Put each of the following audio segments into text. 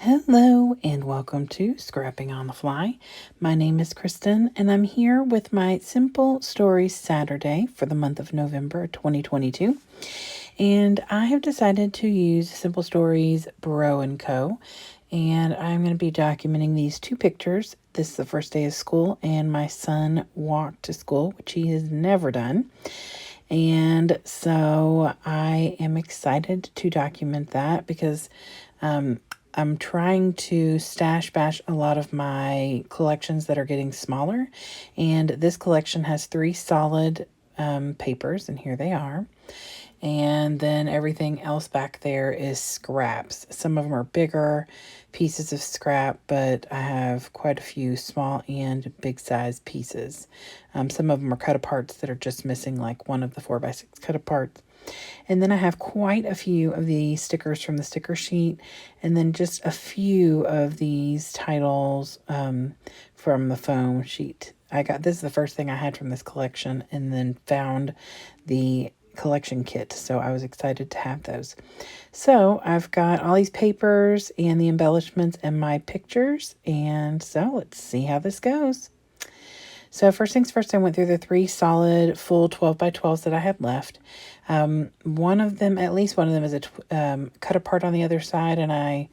Hello and welcome to Scrapping on the Fly. My name is Kristen and I'm here with my Simple Stories Saturday for the month of November 2022. And I have decided to use Simple Stories Bro & Co. And I'm going to be documenting these two pictures. This is the first day of school and my son walked to school, which he has never done. And so I am excited to document that because I'm trying to bash a lot of my collections that are getting smaller. And this collection has 3 solid papers, and here they are. And then everything else back there is scraps. Some of them are bigger pieces of scrap, but I have quite a few small and big size pieces. Some of them are cut aparts that are just missing like one of the 4x6 cut aparts. And then I have quite a few of the stickers from the sticker sheet, and then just a few of these titles from the foam sheet. This is the first thing I had from this collection, and then found the collection kit, so I was excited to have those. So I've got all these papers and the embellishments and my pictures, and so let's see how this goes. So first things first, I went through the 3 solid full 12 by 12s that I had left. One of them, at least one of them, is a cut apart on the other side, and I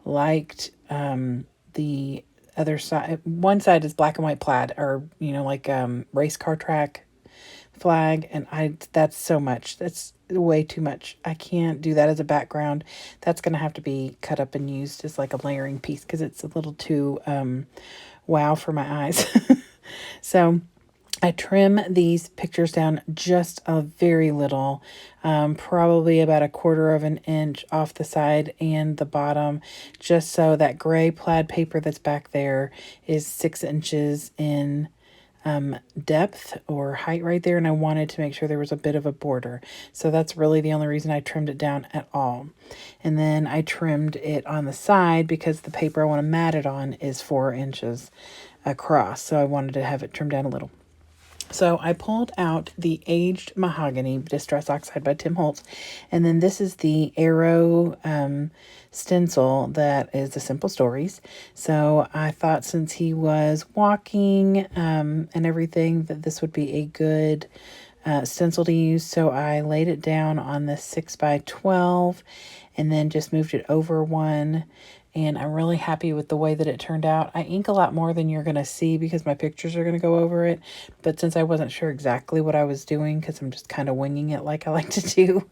liked the other side. One side is black and white plaid, or like race car track flag, and that's so much. That's way too much. I can't do that as a background. That's going to have to be cut up and used as like a layering piece because it's a little too wow for my eyes. So I trim these pictures down just a very little, probably about 1/4 of an inch off the side and the bottom, just so that gray plaid paper that's back there is 6 inches in depth or height right there, and I wanted to make sure there was a bit of a border. So that's really the only reason I trimmed it down at all. And then I trimmed it on the side because the paper I want to mat it on is 4 inches across, so I wanted to have it trimmed down a little. So I pulled out the Aged Mahogany Distress Oxide by Tim Holtz, and then this is the Arrow stencil that is the Simple Stories. So I thought since he was walking and everything that this would be a good stencil to use. So I laid it down on the 6 by 12 and then just moved it over one. And I'm really happy with the way that it turned out. I ink a lot more than you're going to see because my pictures are going to go over it. But since I wasn't sure exactly what I was doing, because I'm just kind of winging it like I like to do,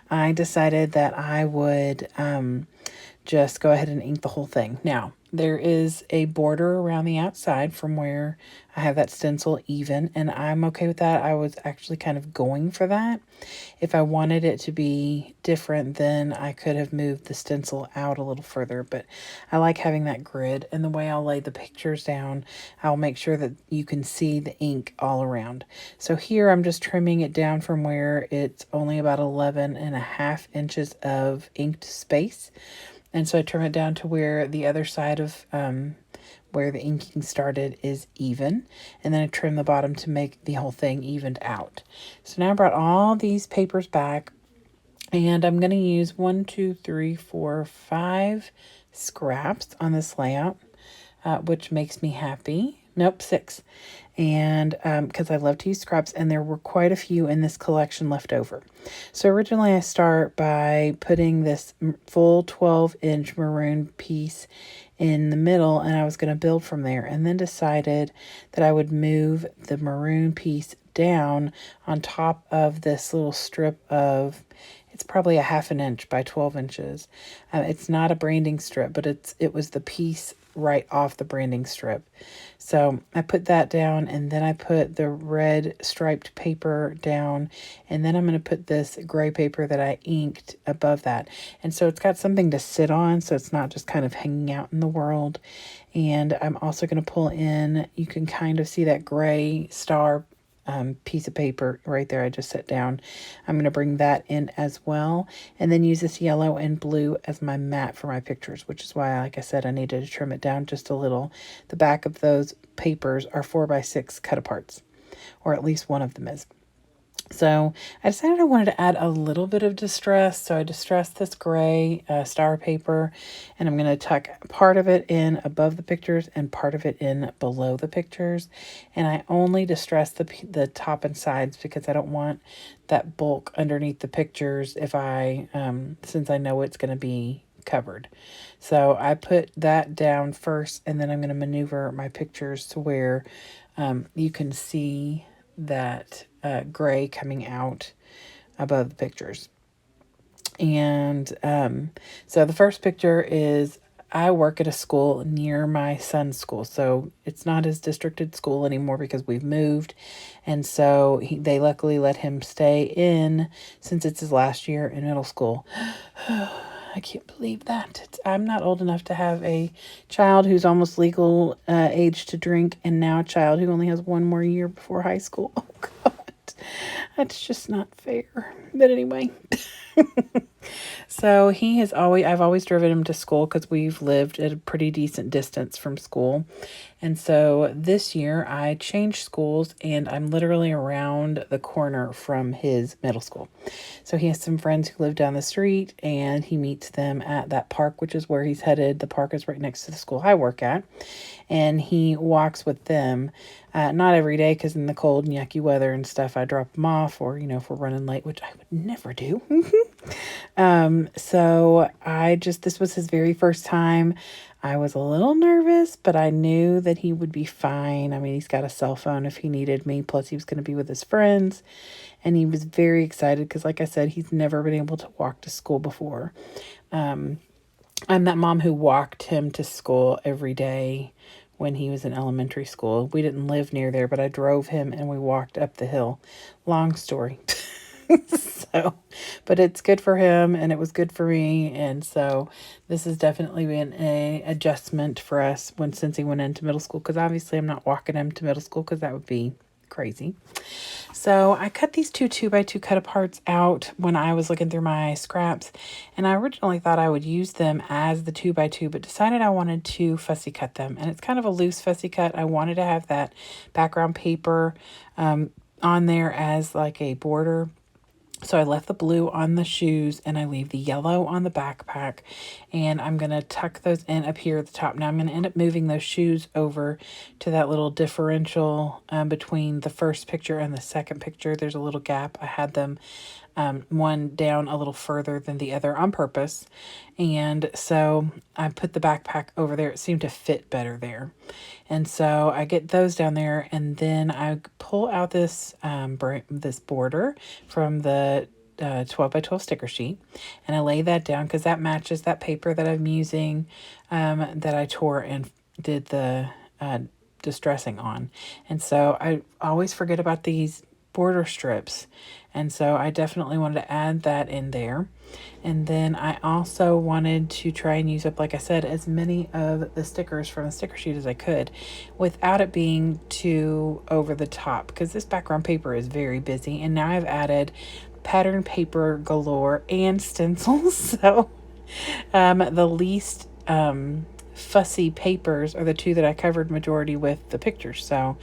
I decided that I would just go ahead and ink the whole thing. Now, there is a border around the outside from where I have that stencil even, and I'm okay with that. I was actually kind of going for that. If I wanted it to be different, then I could have moved the stencil out a little further, but I like having that grid, and the way I'll lay the pictures down, I'll make sure that you can see the ink all around. So here I'm just trimming it down from where it's only about 11.5 inches of inked space. And so I trim it down to where the other side of where the inking started is even. And then I trim the bottom to make the whole thing evened out. So now I brought all these papers back. And I'm going to use 1, 2, 3, 4, 5 scraps on this layout, which makes me happy. Nope, 6. And because I love to use scraps, and there were quite a few in this collection left over. So originally I start by putting this full 12-inch maroon piece in the middle, and I was going to build from there, and then decided that I would move the maroon piece down on top of this little strip of, it's probably 1/2 inch by 12 inches. It's not a branding strip, but it was the piece right off the branding strip. So I put that down, and then I put the red striped paper down, and then I'm going to put this gray paper that I inked above that. And so it's got something to sit on, so it's not just kind of hanging out in the world. And I'm also going to pull in, you can kind of see that gray star piece of paper right there I just set down. I'm going to bring that in as well, and then use this yellow and blue as my mat for my pictures, which is why, like I said, I needed to trim it down just a little. The back of those papers are 4x6 cut aparts, or at least one of them is. So I decided I wanted to add a little bit of distress. So I distressed this gray star paper, and I'm going to tuck part of it in above the pictures and part of it in below the pictures. And I only distress the top and sides because I don't want that bulk underneath the pictures if since I know it's going to be covered. So I put that down first, and then I'm going to maneuver my pictures to where you can see that gray coming out above the pictures. And so the first picture is I work at a school near my son's school. So it's not his districted school anymore because we've moved. And so they luckily let him stay in since it's his last year in middle school. I can't believe that. I'm not old enough to have a child who's almost legal age to drink, and now a child who only has one more year before high school. Oh, God. That's just not fair. But anyway. So I've always driven him to school because we've lived at a pretty decent distance from school. And so this year I changed schools, and I'm literally around the corner from his middle school. So he has some friends who live down the street, and he meets them at that park, which is where he's headed. The park is right next to the school I work at. And he walks with them, not every day because in the cold and yucky weather and stuff, I drop him off, or, if we're running late, which I would never do. So this was his very first time. I was a little nervous, but I knew that he would be fine. I mean, he's got a cell phone if he needed me. Plus, he was going to be with his friends. And he was very excited because, like I said, he's never been able to walk to school before. I'm that mom who walked him to school every day when he was in elementary school. We didn't live near there, but I drove him and we walked up the hill. Long story. But it's good for him and it was good for me. And so this has definitely been a adjustment for us since he went into middle school, because obviously I'm not walking him to middle school because that would be crazy. So I cut these 2x2 cut aparts out when I was looking through my scraps, and I originally thought I would use them as the 2x2, but decided I wanted to fussy cut them. And it's kind of a loose fussy cut. I wanted to have that background paper on there as like a border. So I left the blue on the shoes and I leave the yellow on the backpack, and I'm going to tuck those in up here at the top. Now I'm going to end up moving those shoes over to that little differential between the first picture and the second picture. There's a little gap. I had them one down a little further than the other on purpose. And so I put the backpack over there. It seemed to fit better there. And so I get those down there, and then I pull out this this border from the 12x12 sticker sheet, and I lay that down because that matches that paper that I'm using that I tore and did the distressing on. And so I always forget about these border strips, and so I definitely wanted to add that in there. And then I also wanted to try and use up, like I said, as many of the stickers from the sticker sheet as I could without it being too over the top, because this background paper is very busy. And now I've added pattern paper galore and stencils. So the least fussy papers are the two that I covered majority with the pictures. So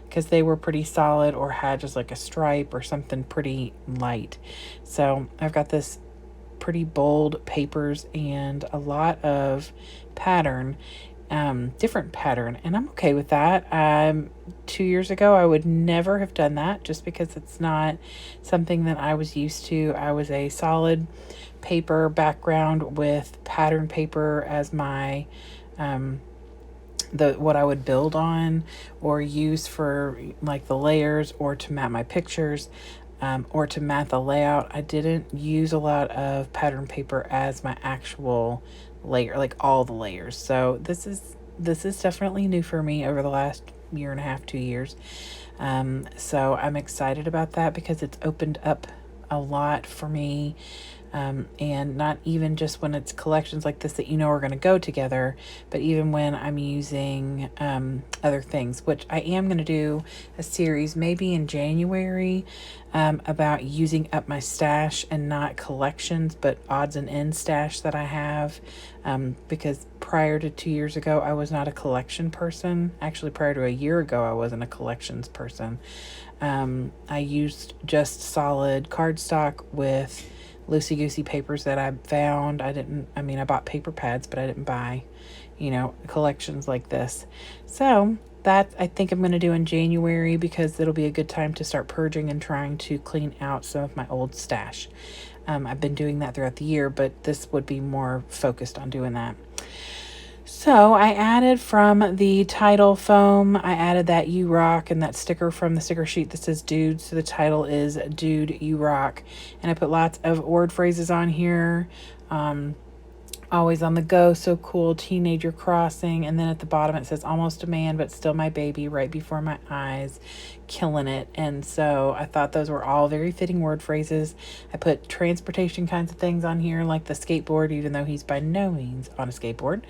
because they were pretty solid or had just like a stripe or something pretty light. So I've got this pretty bold papers and a lot of pattern, different pattern, and I'm okay with that. 2 years ago I would never have done that just because it's not something that I was used to. I was a solid paper background with pattern paper as my what I would build on or use for like the layers or to mat my pictures. Or to mat the layout. I didn't use a lot of pattern paper as my actual layer, like all the layers. So this is definitely new for me over the last year and a half, 2 years. So I'm excited about that because it's opened up a lot for me And not even just when it's collections like this that you know are going to go together, but even when I'm using other things, which I am going to do a series maybe in January about using up my stash, and not collections, but odds and ends stash that I have. Because prior to 2 years ago, I was not a collection person. Actually, prior to a year ago, I wasn't a collections person. I used just solid cardstock with loosey-goosey papers that I found. I bought paper pads, but I didn't buy, collections like this. So that I think I'm going to do in January, because it'll be a good time to start purging and trying to clean out some of my old stash. I've been doing that throughout the year, but this would be more focused on doing that. So I added from the title foam, I added that You Rock and that sticker from the sticker sheet that says Dude. So the title is Dude, You Rock. And I put lots of word phrases on here. Always on the go, so cool, teenager crossing. And then at the bottom it says almost a man, but still my baby, right before my eyes, killing it. And so I thought those were all very fitting word phrases. I put transportation kinds of things on here, like the skateboard, even though he's by no means on a skateboard.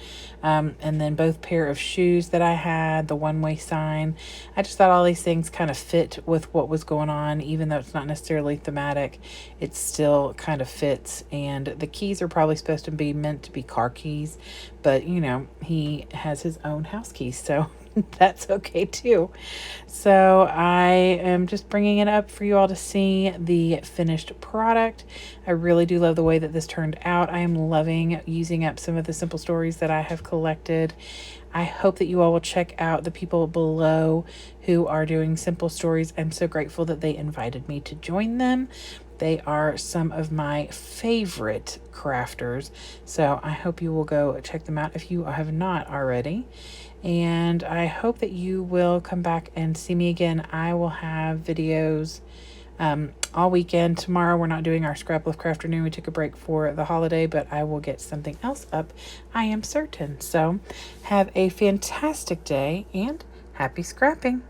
And then both pair of shoes that I had, the one-way sign. I just thought all these things kind of fit with what was going on, even though it's not necessarily thematic, it still kind of fits. And the keys are probably supposed to be meant to be car keys, but he has his own house keys, so that's okay too. So I am just bringing it up for you all to see the finished product. I really do love the way that this turned out. I am loving using up some of the simple stories that I have collected. I hope that you all will check out the people below who are doing simple stories. I'm so grateful that they invited me to join them. They are some of my favorite crafters, so I hope you will go check them out if you have not already. And I hope that you will come back and see me again. I will have videos all weekend. Tomorrow we're not doing our Scrapbook afternoon. We took a break for the holiday, but I will get something else up, I am certain. So have a fantastic day and happy scrapping.